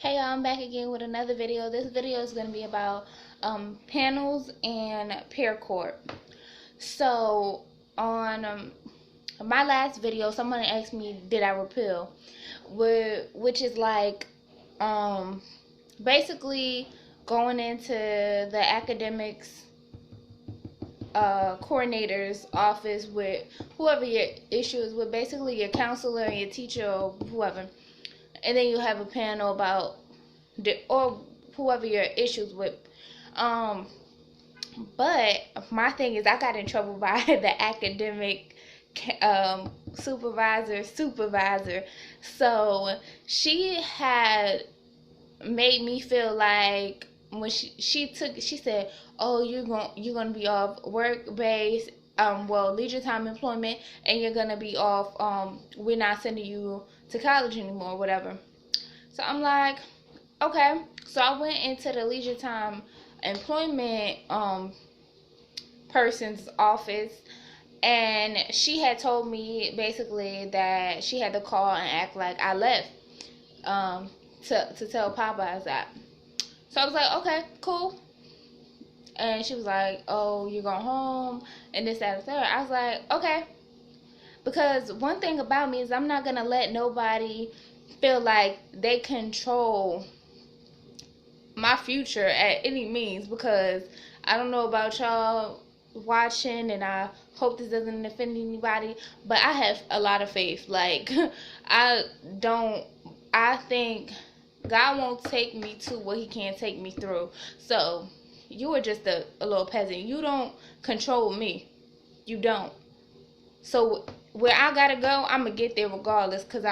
Hey y'all, I'm back again with another video. This video is going to be about panels and paracord. So on my last video, someone asked me, did I repeal? Which is like basically going into the academics coordinator's office with whoever your issue is with, basically your counselor and your teacher or whoever, and then you have a panel about or whoever your issues with. But my thing is, I got in trouble by the academic supervisor. So she had made me feel like when she said, oh, you're gonna be off work base, leisure time employment, and you're gonna be off, we're not sending you to college anymore, whatever. So I'm like, okay. So I went into the leisure time employment person's office, and she had told me basically that she had to call and act like I left, to tell Popeyes that. So I was like, okay, cool. And she was like, oh, you're going home and this, that, and third. I was like, okay. Because one thing about me is I'm not going to let nobody feel like they control my future at any means, because I don't know about y'all watching, and I hope this doesn't offend anybody, but I have a lot of faith. Like, I think God won't take me to what he can't take me through. So you are just a little peasant. You don't control me. You don't. So where I gotta go, I'm gonna get there regardless, because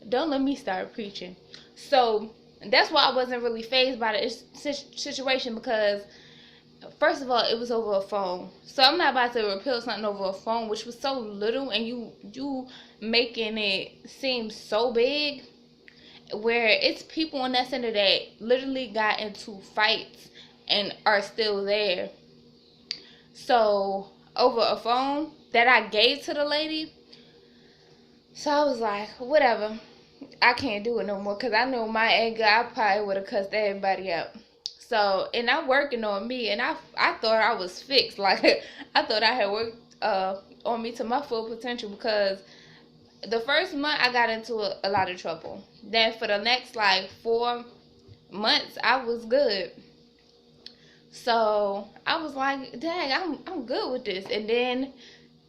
don't let me start preaching. So that's why I wasn't really fazed by the situation, because first of all, it was over a phone. So I'm not about to repeal something over a phone, which was so little, and you making it seem so big, where it's people on that center that literally got into fights and are still there. So over a phone that I gave to the lady. So I was like, whatever. I can't do it no more, because I know my anger, I probably would have cussed everybody out. So, and I'm working on me, and I thought I was fixed. Like, I thought I had worked on me to my full potential, because the first month I got into a lot of trouble. Then for the next like 4 months, I was good. So I was like, dang, I'm good with this. And then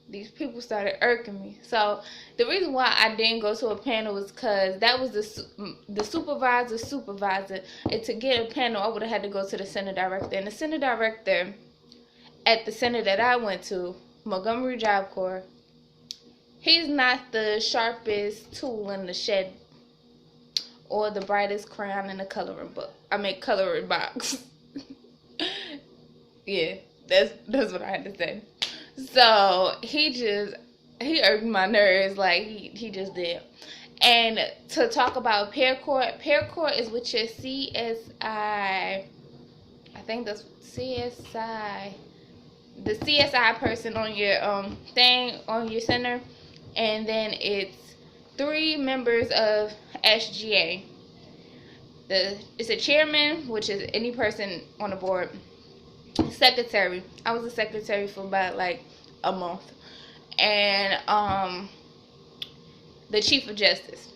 these people started irking me. So the reason why I didn't go to a panel was because that was the supervisor. And to get a panel, I would have had to go to the center director. And the center director at the center that I went to, Montgomery Job Corps, he's not the sharpest tool in the shed or the brightest crayon in the coloring box. Yeah, that's what I had to say. So he irked my nerves, like he just did. And to talk about paracord is with your CSI. I think that's CSI. The CSI person on your thing on your center, and then it's 3 members of SGA. It's a chairman, which is any person on the board. Secretary. I was a secretary for about like a month. And the chief of justice.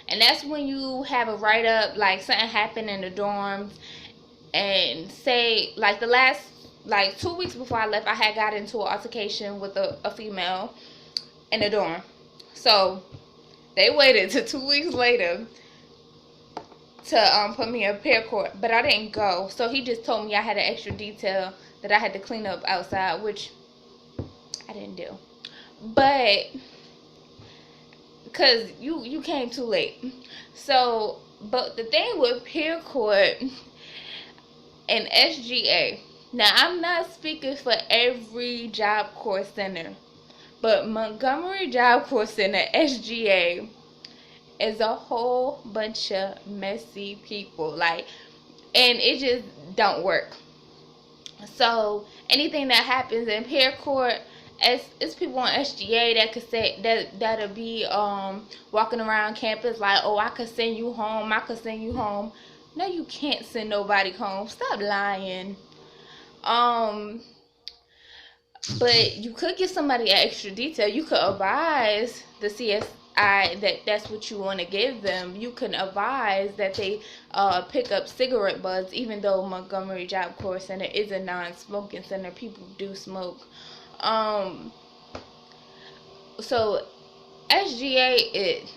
And that's when you have a write up, like something happened in the dorms, and say like the last like 2 weeks before I left, I had got into an altercation with a female in the dorm. So they waited till 2 weeks later to put me in paracord, but I didn't go. So he just told me I had an extra detail that I had to clean up outside, which I didn't do. But because you came too late. So, but the thing with paracord and SGA, now I'm not speaking for every Job Corps center, but Montgomery Job Corps Center, SGA, is a whole bunch of messy people. Like, and it just don't work. So anything that happens in paracord it's people on SGA that could say that'll be walking around campus like, oh, I could send you home, I could send you home. No, you can't send nobody home. Stop lying. Um, but you could give somebody an extra detail. You could advise the CSI that that's what you want to give them. You can advise that they pick up cigarette butts, even though Montgomery Job Corps Center is a non-smoking center. People do smoke. So SGA.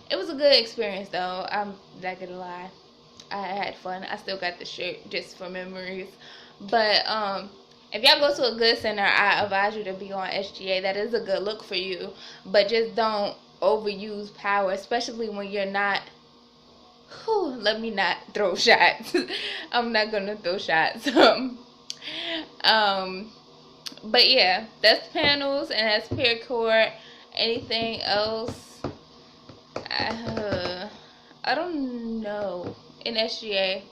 It was a good experience though. I'm not gonna lie. I had fun. I still got the shirt just for memories. But if y'all go to a good center, I advise you to be on SGA. That is a good look for you. But just don't overuse power, especially when you're not. Whew, let me not throw shots. I'm not gonna throw shots. But yeah, that's panels and that's peer court. Anything else? I don't know. In SGA.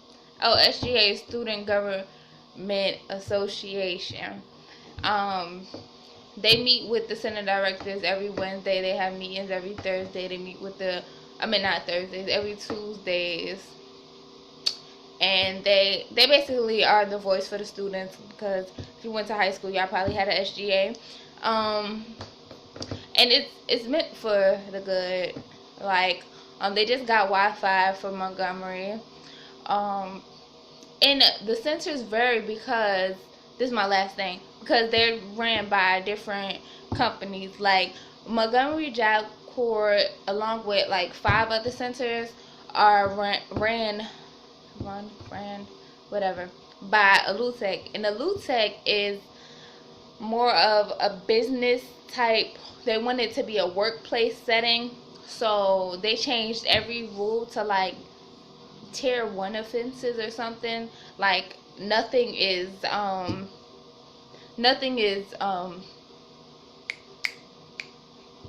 Oh, SGA is Student Government Association. They meet with the center directors every Wednesday. They have meetings every Thursday. They meet with not Thursdays, every Tuesdays. And they basically are the voice for the students, because if you went to high school, y'all probably had an SGA. And it's meant for the good. Like, they just got Wi-Fi for Montgomery. And the centers vary because, this is my last thing, because they're ran by different companies. Like, Montgomery Job Corps, along with like 5 other centers, are ran whatever by Alutech. And Alutech is more of a business type. They want it to be a workplace setting, so they changed every rule to like tier 1 offenses or something. Like nothing is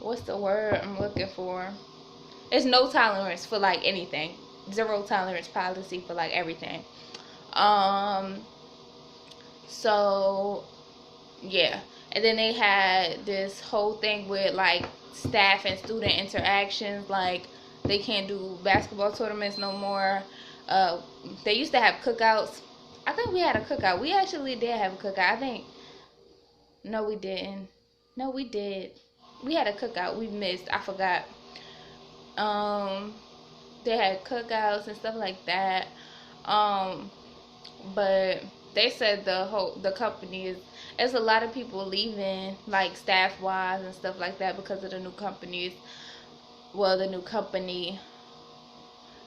what's the word I'm looking for? There's no tolerance for like anything. 0 tolerance policy for like everything. So yeah. And then they had this whole thing with like staff and student interactions. Like, they can't do basketball tournaments no more. They used to have cookouts. I think we had a cookout. We actually did have a cookout. I think. No, we didn't. No, we did. We had a cookout. We missed. I forgot. They had cookouts and stuff like that. But they said the company is. There's a lot of people leaving, like staff wise and stuff like that, because of the new companies. Well, the new company.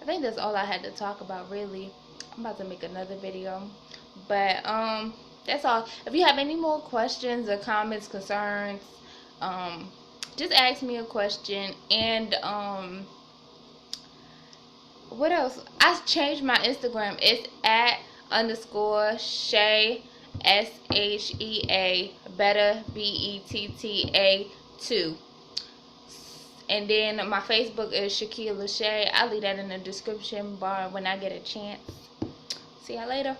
I think that's all I had to talk about, really. I'm about to make another video. But that's all. If you have any more questions or comments, concerns, just ask me a question. And what else? I changed my Instagram. It's @_Shea SHEA Betta BETTA 2. And then my Facebook is Shaquilla Shea. I'll leave that in the description bar when I get a chance. See y'all later.